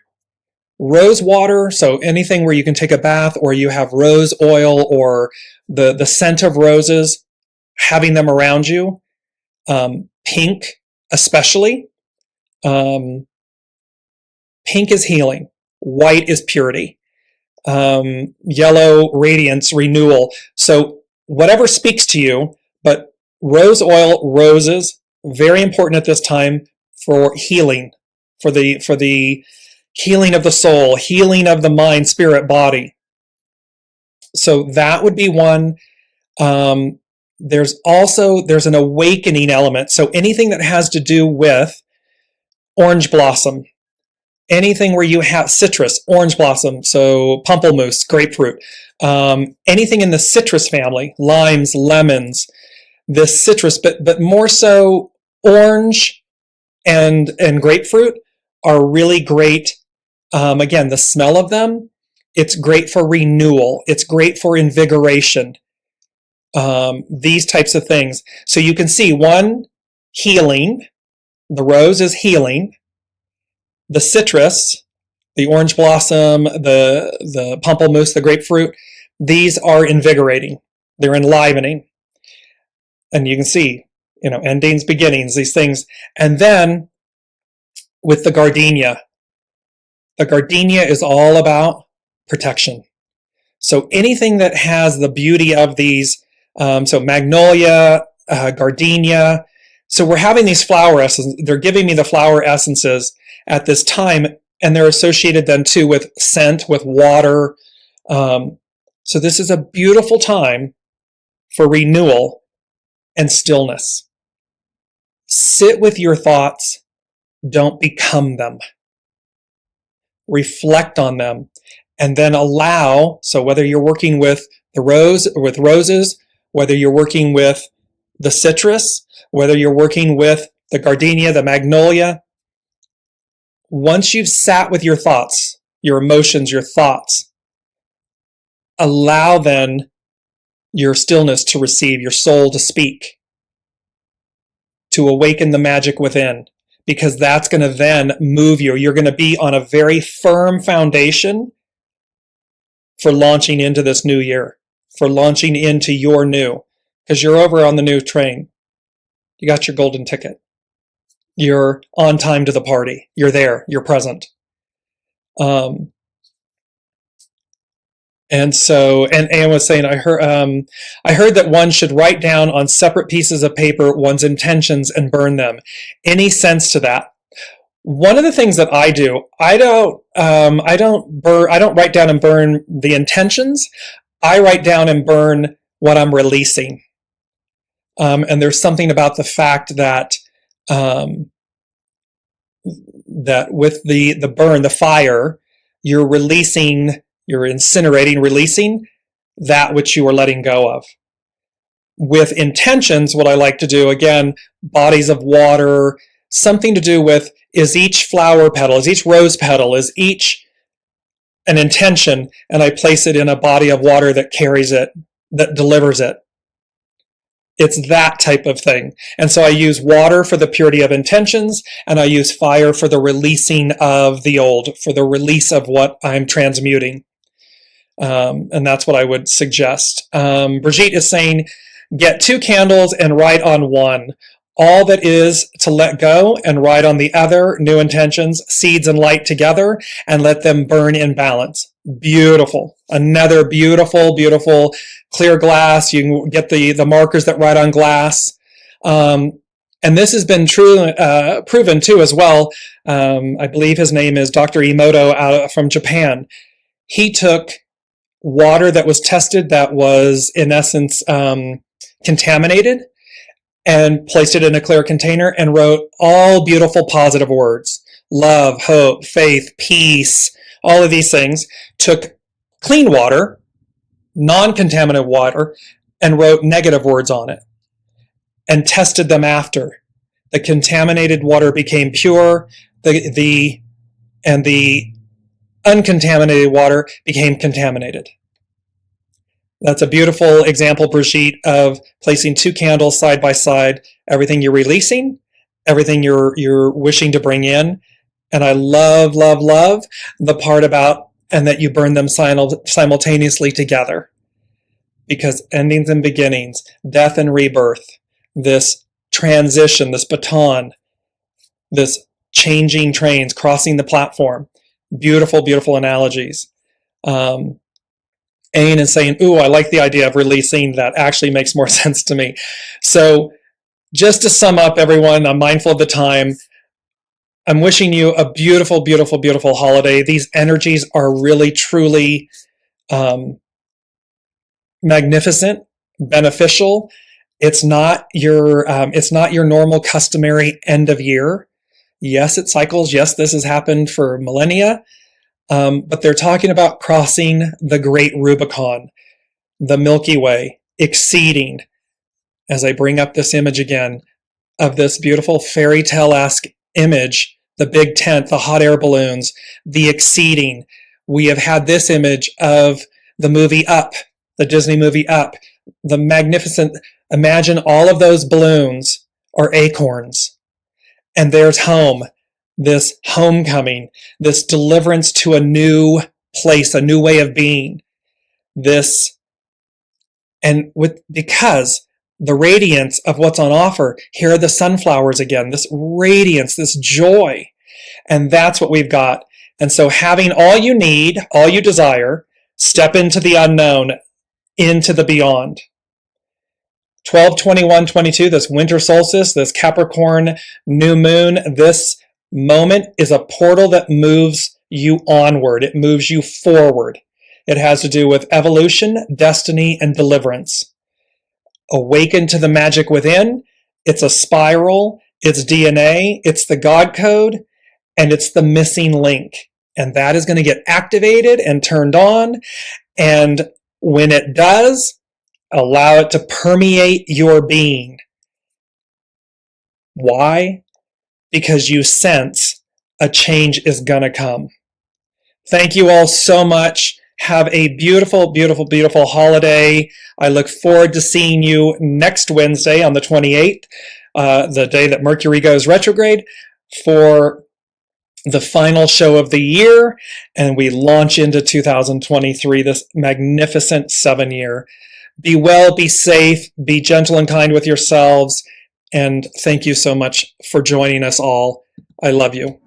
so anything where you can take a bath or you have rose oil or the scent of roses, having them around you, pink especially. Pink is healing. White is purity. Yellow, radiance, renewal. So whatever speaks to you, but rose oil, roses, very important at this time for healing, for the healing of the soul, healing of the mind, spirit, body. So that would be one. There's an awakening element. So anything that has to do with orange blossom, anything where you have citrus, orange blossom, so pamplemousse, grapefruit, anything in the citrus family, limes, lemons, this citrus, but more so orange and grapefruit are really great. Again, the smell of them, it's great for renewal. It's great for invigoration. These types of things. So you can see one, healing. The rose is healing. The citrus, the orange blossom, the pamplemousse, the grapefruit, these are invigorating. They're enlivening. And you can see, endings, beginnings, these things. And then with the gardenia is all about protection. So anything that has the beauty of these, so magnolia, gardenia. So we're having these flower essences. They're giving me the flower essences at this time, and they're associated then too with scent, with water. So this is a beautiful time for renewal and stillness. Sit with your thoughts. Don't become them. Reflect on them, and then allow. So whether you're working with roses, whether you're working with the citrus, whether you're working with the gardenia, the magnolia, once you've sat with your thoughts, your emotions, your thoughts, allow then your stillness to receive, your soul to speak, to awaken the magic within, because that's going to then move you. You're going to be on a very firm foundation for launching into this new year, for launching into your new, because you're over on the new train. You got your golden ticket. You're on time to the party. You're there. You're present. And Anne was saying, I heard that one should write down on separate pieces of paper one's intentions and burn them. Any sense to that? One of the things that I do, I don't write down and burn the intentions. I write down and burn what I'm releasing. And there's something about the fact that with the burn, the fire, you're incinerating, releasing that which you are letting go of. With intentions, what I like to do, again, bodies of water, something to do with, is each flower petal, is each rose petal, is each an intention, and I place it in a body of water that carries it, that delivers it. It's that type of thing. And so I use water for the purity of intentions, and I use fire for the releasing of the old, for the release of what I'm transmuting. And that's what I would suggest. Brigitte is saying, get 2 candles and write on one. All that is to let go and write on the other, new intentions, seeds and light together, and let them burn in balance. Beautiful. Another beautiful, beautiful clear glass. You can get the markers that write on glass. And this has been proven too as well. I believe his name is Dr. Emoto from Japan. He took water that was tested that was in essence contaminated, and placed it in a clear container and wrote all beautiful positive words. Love, hope, faith, peace, all of these things. Took clean water, non-contaminated water, and wrote negative words on it and tested them after. The contaminated water became pure, and the uncontaminated water became contaminated. That's a beautiful example, Brigitte, of placing two candles side by side, everything you're releasing, everything you're wishing to bring in. And I love, love, love the part about, and that you burn them simultaneously together. Because endings and beginnings, death and rebirth, this transition, this baton, this changing trains, crossing the platform. Beautiful, beautiful analogies. Ain is saying, ooh, I like the idea of releasing. That actually makes more sense to me. So just to sum up, everyone, I'm mindful of the time. I'm wishing you a beautiful, beautiful, beautiful holiday. These energies are really, truly magnificent, beneficial. It's not your normal customary end of year. Yes, it cycles. Yes, this has happened for millennia. But they're talking about crossing the great Rubicon, the Milky Way, exceeding, as I bring up this image again, of this beautiful fairy tale-esque image, the big tent, the hot air balloons, the exceeding. We have had this image of the movie Up, the Disney movie Up, the magnificent, imagine all of those balloons are acorns. And there's home, this homecoming, this deliverance to a new place, a new way of being. Because the radiance of what's on offer, here are the sunflowers again, this radiance, this joy. And that's what we've got. And so having all you need, all you desire, step into the unknown, into the beyond. 12/21/22, this winter solstice, this Capricorn new moon, this moment is a portal that moves you onward. It moves you forward. It has to do with evolution, destiny, and deliverance. Awaken to the magic within. It's a spiral. It's DNA. It's the God code. And it's the missing link. And that is going to get activated and turned on. And when it does, allow it to permeate your being. Why? Because you sense a change is gonna come. Thank you all so much. Have a beautiful, beautiful, beautiful holiday. I look forward to seeing you next Wednesday on the 28th, the day that Mercury goes retrograde, for the final show of the year, and we launch into 2023, this magnificent 7-year. Be well, be safe, be gentle and kind with yourselves, and thank you so much for joining us all. I love you.